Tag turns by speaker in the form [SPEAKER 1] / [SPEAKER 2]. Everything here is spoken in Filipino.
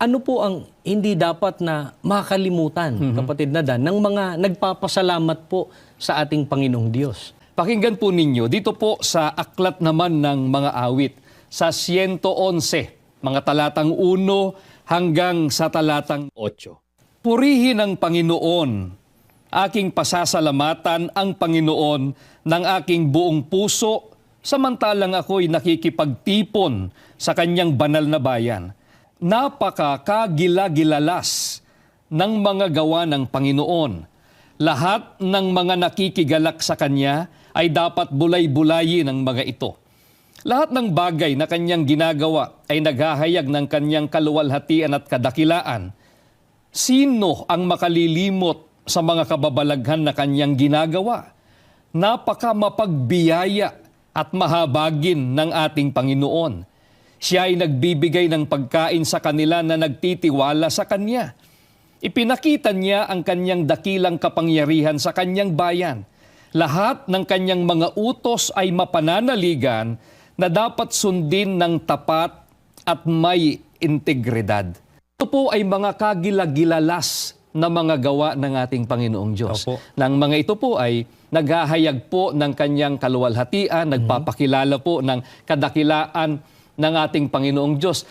[SPEAKER 1] Ano po ang hindi dapat na makalimutan, kapatid na Dan, ng mga nagpapasalamat po sa ating Panginoong Diyos?
[SPEAKER 2] Pakinggan po ninyo, dito po sa aklat naman ng mga awit, sa 111, mga talatang 1 hanggang sa talatang 8. Purihin ang Panginoon, aking pasasalamatan ang Panginoon ng aking buong puso, samantalang ako'y nakikipagtipon sa kanyang banal na bayan. Napakakagila-gilalas ng mga gawa ng Panginoon. Lahat ng mga nakikigalak sa Kanya ay dapat bulay-bulayin ang mga ito. Lahat ng bagay na Kanyang ginagawa ay naghahayag ng Kanyang kaluwalhatian at kadakilaan. Sino ang makalilimot sa mga kababalaghan na Kanyang ginagawa? Napaka mapagbiyaya at mahabagin ng ating Panginoon. Siya ay nagbibigay ng pagkain sa kanila na nagtitiwala sa Kanya. Ipinakita niya ang Kanyang dakilang kapangyarihan sa Kanyang bayan. Lahat ng Kanyang mga utos ay mapananaligan na dapat sundin ng tapat at may integridad. Ito po ay mga kagilagilalas na mga gawa ng ating Panginoong Diyos.
[SPEAKER 1] Opo.
[SPEAKER 2] Nang mga ito po ay naghahayag po ng Kanyang kaluwalhatian, nagpapakilala po ng kadakilaan ng ating Panginoong Diyos.